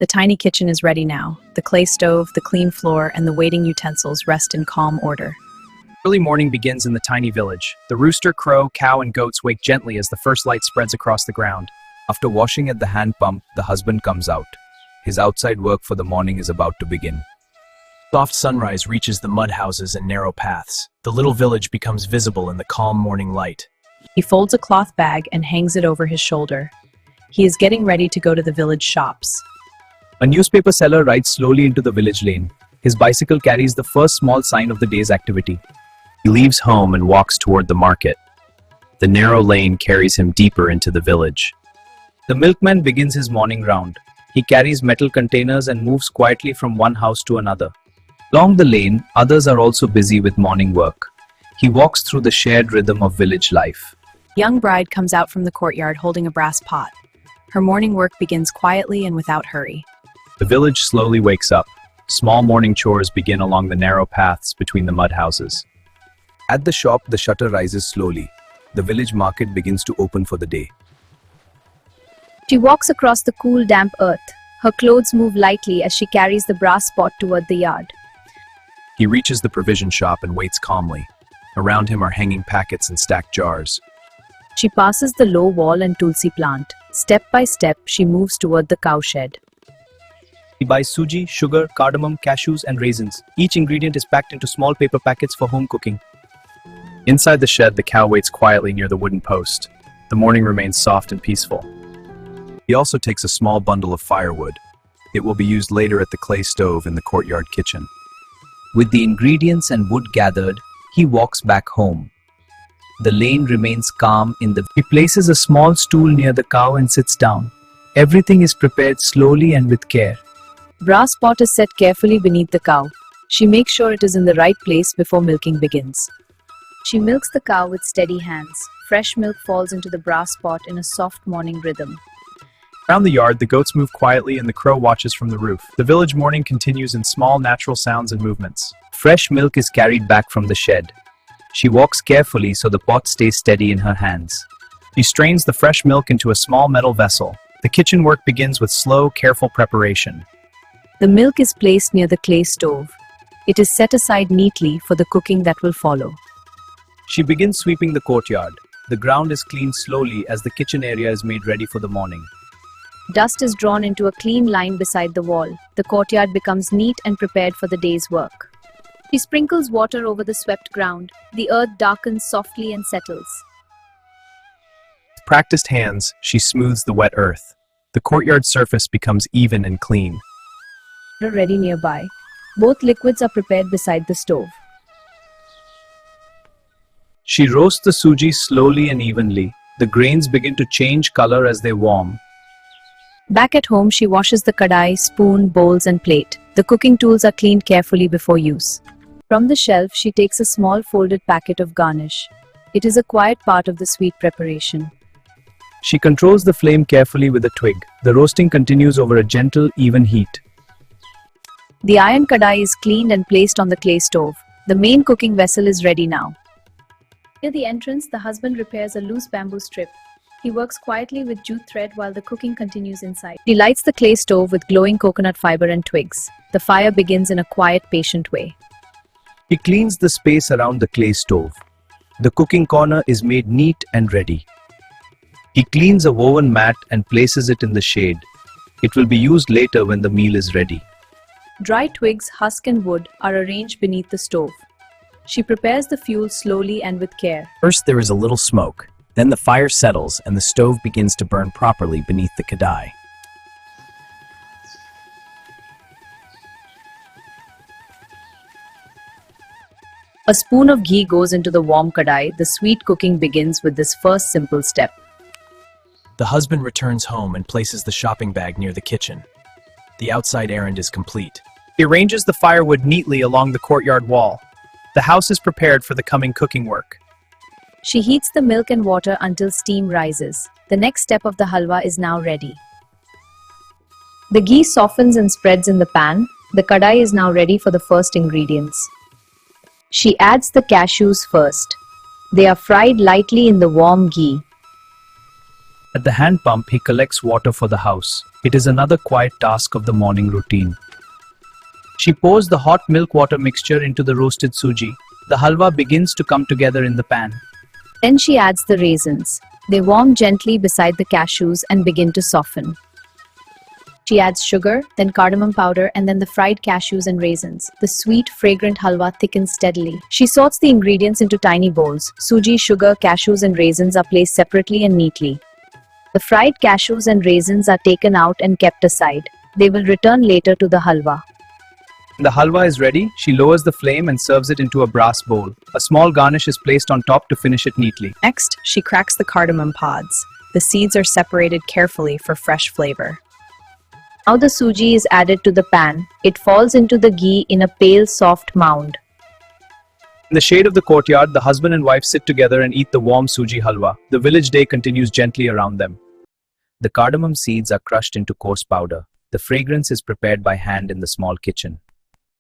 The tiny kitchen is ready now. The clay stove, the clean floor, and the waiting utensils rest in calm order. Early morning begins in the tiny village. The rooster, crow, cow, and goats wake gently as the first light spreads across the ground. After washing at the hand pump, the husband comes out. His outside work for the morning is about to begin. Soft sunrise reaches the mud houses and narrow paths. The little village becomes visible in the calm morning light. He folds a cloth bag and hangs it over his shoulder. He is getting ready to go to the village shops. A newspaper seller rides slowly into the village lane. His bicycle carries the first small sign of the day's activity. He leaves home and walks toward the market. The narrow lane carries him deeper into the village. The milkman begins his morning round. He carries metal containers and moves quietly from one house to another. Along the lane, others are also busy with morning work. He walks through the shared rhythm of village life. A young bride comes out from the courtyard holding a brass pot. Her morning work begins quietly and without hurry. The village slowly wakes up. Small morning chores begin along the narrow paths between the mud houses. At the shop, the shutter rises slowly. The village market begins to open for the day. She walks across the cool, damp earth. Her clothes move lightly as she carries the brass pot toward the yard. He reaches the provision shop and waits calmly. Around him are hanging packets and stacked jars. She passes the low wall and tulsi plant. Step by step, she moves toward the cowshed. He buys suji, sugar, cardamom, cashews, and raisins. Each ingredient is packed into small paper packets for home cooking. Inside the shed, the cow waits quietly near the wooden post. The morning remains soft and peaceful. He also takes a small bundle of firewood. It will be used later at the clay stove in the courtyard kitchen. With the ingredients and wood gathered, he walks back home. The lane remains calm in the... He places a small stool near the cow and sits down. Everything is prepared slowly and with care. Brass pot is set carefully beneath the cow. She makes sure it is in the right place before milking begins. She milks the cow with steady hands. Fresh milk falls into the brass pot in a soft morning rhythm. Around the yard, the goats move quietly and the crow watches from the roof. The village morning continues in small natural sounds and movements. Fresh milk is carried back from the shed. She walks carefully so the pot stays steady in her hands. She strains the fresh milk into a small metal vessel. The kitchen work begins with slow, careful preparation. The milk is placed near the clay stove. It is set aside neatly for the cooking that will follow. She begins sweeping the courtyard. The ground is cleaned slowly as the kitchen area is made ready for the morning. Dust is drawn into a clean line beside the wall. The courtyard becomes neat and prepared for the day's work. She sprinkles water over the swept ground. The earth darkens softly and settles. With practiced hands, she smooths the wet earth. The courtyard surface becomes even and clean. Ready nearby. Both liquids are prepared beside the stove. She roasts the suji slowly and evenly. The grains begin to change color as they warm. Back at home, she washes the kadai, spoon, bowls, and plate. The cooking tools are cleaned carefully before use. From the shelf, she takes a small folded packet of garnish. It is a quiet part of the sweet preparation. She controls the flame carefully with a twig. The roasting continues over a gentle, even heat. The iron kadai is cleaned and placed on the clay stove. The main cooking vessel is ready now. Near the entrance, the husband repairs a loose bamboo strip. He works quietly with jute thread while the cooking continues inside. He lights the clay stove with glowing coconut fiber and twigs. The fire begins in a quiet, patient way. He cleans the space around the clay stove. The cooking corner is made neat and ready. He cleans a woven mat and places it in the shade. It will be used later when the meal is ready. Dry twigs, husk, and wood are arranged beneath the stove. She prepares the fuel slowly and with care. First, there is a little smoke. Then the fire settles and the stove begins to burn properly beneath the kadai. A spoon of ghee goes into the warm kadai. The sweet cooking begins with this first simple step. The husband returns home and places the shopping bag near the kitchen. The outside errand is complete. He arranges the firewood neatly along the courtyard wall. The house is prepared for the coming cooking work. She heats the milk and water until steam rises. The next step of the halwa is now ready. The ghee softens and spreads in the pan. The kadai is now ready for the first ingredients. She adds the cashews first. They are fried lightly in the warm ghee. At the hand pump, he collects water for the house. It is another quiet task of the morning routine. She pours the hot milk water mixture into the roasted suji. The halwa begins to come together in the pan. Then she adds the raisins. They warm gently beside the cashews and begin to soften. She adds sugar, then cardamom powder, and then the fried cashews and raisins. The sweet, fragrant halwa thickens steadily. She sorts the ingredients into tiny bowls. Suji, sugar, cashews, and raisins are placed separately and neatly. The fried cashews and raisins are taken out and kept aside. They will return later to the halwa. When the halwa is ready, she lowers the flame and serves it into a brass bowl. A small garnish is placed on top to finish it neatly. Next, she cracks the cardamom pods. The seeds are separated carefully for fresh flavor. Now the suji is added to the pan. It falls into the ghee in a pale, soft mound. In the shade of the courtyard, the husband and wife sit together and eat the warm suji halwa. The village day continues gently around them. The cardamom seeds are crushed into coarse powder. The fragrance is prepared by hand in the small kitchen.